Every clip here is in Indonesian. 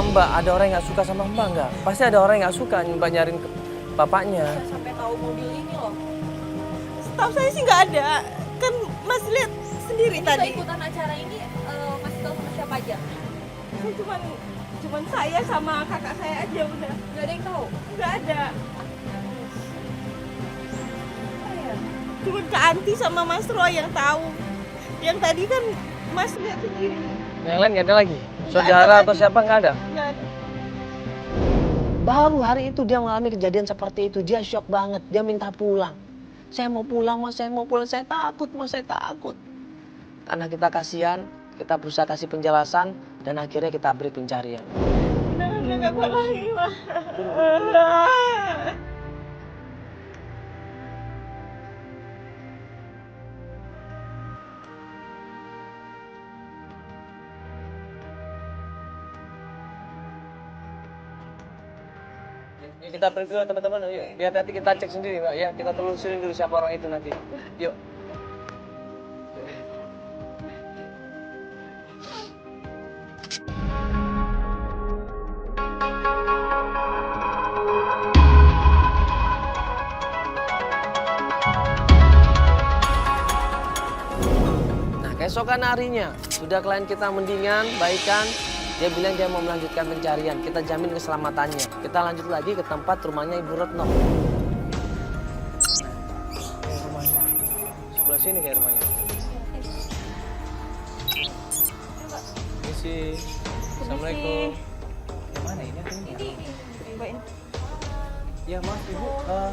Mbak, ada orang yang nggak suka sama Mbak nggak? Pasti ada orang yang nggak suka Mbak nyariin bapaknya. Sampai tahu mobil ini loh. Setahu saya sih nggak ada. Kan Mas lihat sendiri Ini tadi. ikutan acara ini masih tahu sama siapa aja? Kan cuman saya sama kakak saya aja udah. Gak ada yang tahu. Nggak ada. Cuman Kak Anti sama Mas Roy yang tahu. Yang tadi kan Mas lihat sendiri. Yang lain nggak ada lagi? Saudara atau siapa nggak ada? Nggak ada. Baru hari itu dia mengalami kejadian seperti itu. Dia shock banget. Dia minta pulang. Saya mau pulang, Mas. Saya mau pulang. Saya takut, Mas. Saya takut. Karena kita kasihan, kita berusaha kasih penjelasan, dan akhirnya kita beri pencarian. Nggak kuat lagi, Mas. Yuk kita pergi dulu teman-teman, yuk. Biar nanti kita cek sendiri Mbak ya. Kita telusurin dulu siapa orang itu nanti. Yuk. Nah, keesokan harinya, sudah klien kita mendingan, baikan. Dia bilang dia mau melanjutkan pencarian. Kita jamin keselamatannya. Kita lanjut lagi ke tempat rumahnya Ibu Retno. Nah, ini rumahnya. Sebelah sini kayak rumahnya. Misi. Assalamualaikum. Yang mana ini? Cobain. Ya maaf Ibu,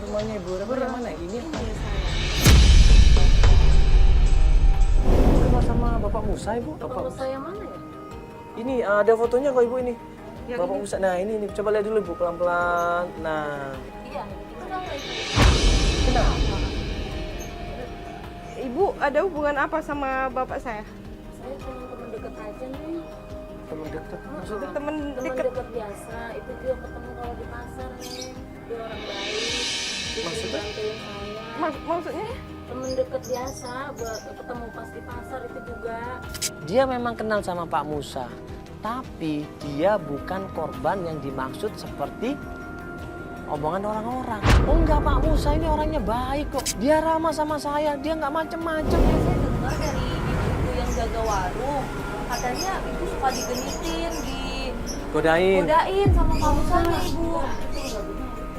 rumahnya Ibu Retno yang mana? Ini apa? Kenal sama Bapak Musa Ibu? Bapak Musa yang mana ya? Ini ada fotonya kok Ibu ini. Yang Bapak ini? Musa. Nah ini coba lihat dulu Ibu pelan-pelan. Nah, Iya, itu kan lagi. kenapa? Ibu ada hubungan apa sama bapak saya? Saya cuma teman dekat aja nih. Teman dekat. Maksudnya? Temen Teman deket. dekat biasa. Itu juga ketemu kalau di pasar nih. Dia orang baik. Dia Maksudnya? bantuin saya. Maksudnya? Temen deket biasa, buat ketemu pas di pasar itu juga. Dia memang kenal sama Pak Musa. Tapi dia bukan korban yang dimaksud seperti omongan orang-orang. Oh enggak, Pak Musa ini orangnya baik kok. Dia ramah sama saya, dia nggak macem-macem. Saya dengar dari ibu-ibu yang jaga warung, katanya ibu suka digenitin, Godain. digodain sama Pak Musanya ibu.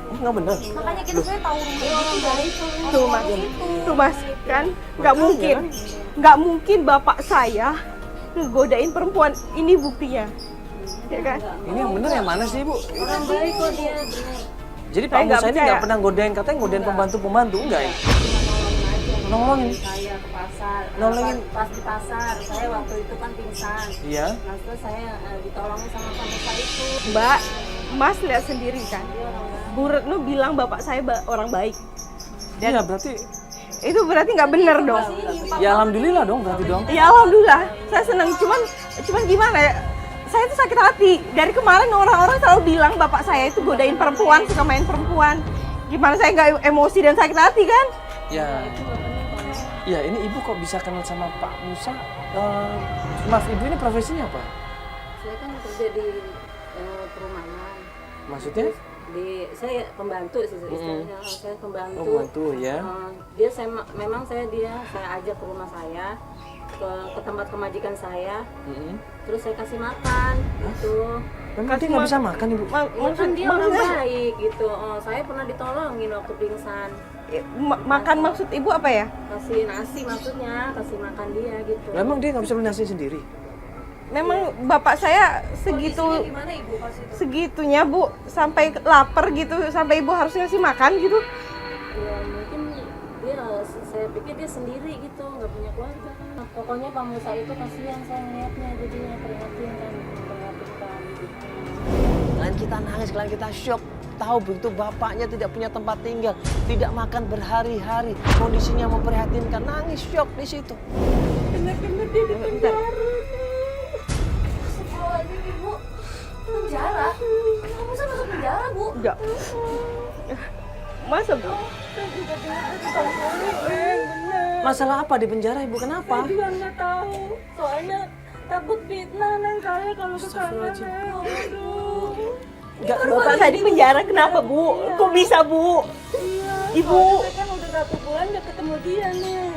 Oh, nggak bener. Makanya kita saya tahu rumah itu dari itu. Tuh Mas, tuh Mas, kan nggak mungkin bapak saya ngegodain perempuan. Ini buktinya, ya kan? Ini yang bener yang mana sih Ibu? Orang baik kok dia, bener. Jadi Pak Saya nggak Musa ini percaya. nggak pernah godain, katanya godain pembantu-pembantu enggak ya? Cuma nolongin aja. Nolongin? Saya ke pasar. Nolongin? Pas di pasar, saya waktu itu kan pingsan. Iya. Nah, terus saya ditolongin sama Pak Musa itu. Mbak, Mas lihat sendiri kan? Dia orang baik. Bu Retno bilang bapak saya orang baik. Iya berarti. Itu berarti nggak bener dong. Ya alhamdulillah dong berarti dong. Ya alhamdulillah, saya senang. Cuman gimana ya? Saya itu sakit hati. Dari kemarin orang-orang selalu bilang bapak saya itu godain perempuan, suka main perempuan. Gimana saya nggak emosi dan sakit hati kan? Ya. Iya ini Ibu kok bisa kenal sama Pak Musa? Maaf Ibu ini profesinya apa? Saya kan kerja di perumahan. Maksudnya? Saya pembantu sih istilahnya. Saya pembantu. Oh bantu ya. Dia memang saya ajak ke rumah saya, ke tempat kemajikan saya. Terus saya kasih makan gitu. Memang dia nggak bisa makan Ibu? Ya kan dia orang baik gitu. Saya pernah ditolongin waktu pingsan. Makan maksud ibu apa ya? Kasih nasi maksudnya, kasih makan dia gitu. Lah, emang dia nggak bisa beli nasi sendiri? Memang bapak saya segitu Gimana ibu pas itu? segitunya Bu, sampai lapar gitu, sampai ibu harus ngasih makan gitu. Ya mungkin dia, saya pikir dia sendiri gitu, nggak punya keluarga. Nah, pokoknya Pak Musa itu kasihan saya ngeliatnya, jadinya prihatin kan, memprihatinkan gitu. Klien kita nangis, klien kita shock. Tahu begitu bapaknya tidak punya tempat tinggal, tidak makan berhari-hari, kondisinya memprihatinkan, nangis shock di situ. Bener-bener dia di penjara. Astagfirullahaladzim ibu, penjara? Pak Musa masuk penjara bu? Enggak. Masa Bu? Masalah apa di penjara Ibu? Kenapa? Saya juga nggak tahu, soalnya takut fitnah neng saya kalau ke sana. Aduh. Bapak saya di penjara kenapa, Bu? Kok bisa, Bu? Ibu. Saya kan udah 1 bulan gak ketemu dia nih.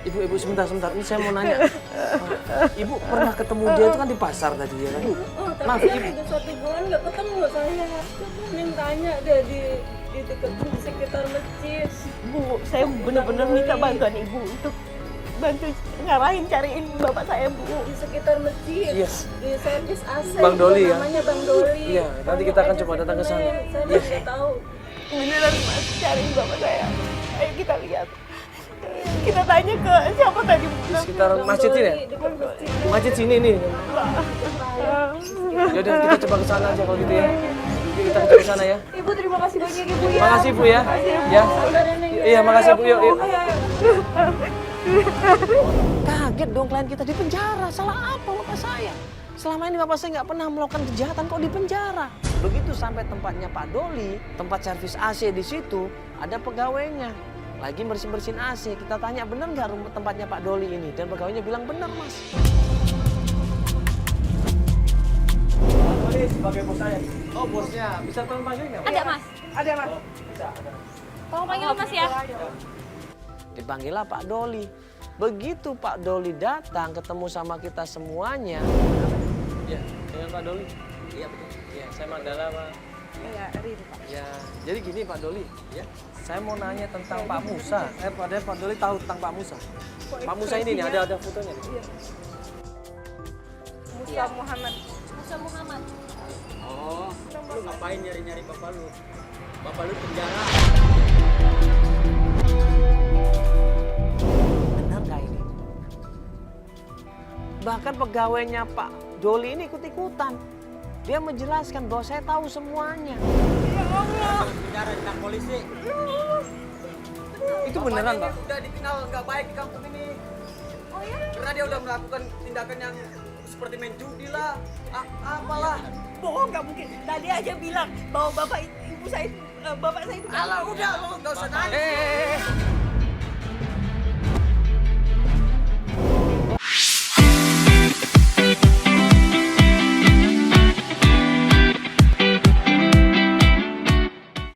Ibu, sebentar. Ini saya mau nanya. Ibu pernah ketemu dia itu kan di pasar tadi ya kan? Tapi dia udah 1 bulan gak ketemu saya. Mintanya dia di dekat sekitar masjid. Bu, saya benar-benar minta bantuan Ibu untuk bantu ngarahin cariin bapak saya, Bu. Di sekitar masjid. Iya. Di servis AC. Bang Doli ya? Namanya Bang Doli. Iya, nanti kita akan coba datang ke sana. Saya nggak tahu. Beneran Mas, cariin bapak saya. Ayo kita lihat. Kita tanya ke siapa tadi, Bu? Di sekitar masjid ini ya? Dekat masjid. Masjid sini nih. Yaudah kita coba ke sana aja kalau gitu ya. Yuk, kita coba ke sana ya. Ibu terima kasih banyak Ibu ya. Makasih Bu ya. Ya. Iya, makasih Bu. Yuk. Kaget dong klien kita di penjara. Salah apa bapak saya? Selama ini bapak saya nggak pernah melakukan kejahatan kok di penjara. Begitu sampai tempatnya Pak Doli, tempat servis AC di situ, ada pegawainya. Lagi bersin-bersin AC. Kita tanya benar nggak rumah tempatnya Pak Doli ini? Dan pegawainya bilang benar Mas. Pak Doli sebagai bos saya. Oh bosnya, bisa tolong panggil nggak? Ada Mas. Ada, Mas. Tolong panggil Mas ya. Dipanggillah Pak Doli. Begitu Pak Doli datang ketemu sama kita semuanya. Ya, dengan Pak Doli. Iya betul. Iya, saya Mandala Pak. Iya, Rin, Pak. Ya, jadi gini Pak Doli. Ya, saya mau nanya tentang Pak Musa. Padahal Pak Doli tahu tentang Pak Musa. Pak Musa ini nih, ada fotonya nih. Musa Muhammad. Musa Muhammad. Oh, lu ngapain nyari-nyari bapak lu? Bapak lu penjara. Benar nggak ini? Bahkan pegawainya Pak Doli ini ikut-ikutan. Dia menjelaskan bahwa saya tahu semuanya. Penjara ditang polisi. Itu beneran Pak? Udah dikenal nggak baik di kampung ini. Oh ya? Karena dia udah melakukan tindakan yang seperti main judi lah, apalah. Bohong nggak mungkin. Tadi aja bilang bahwa bapak saya itu Alah udah, lu nggak usah nanya.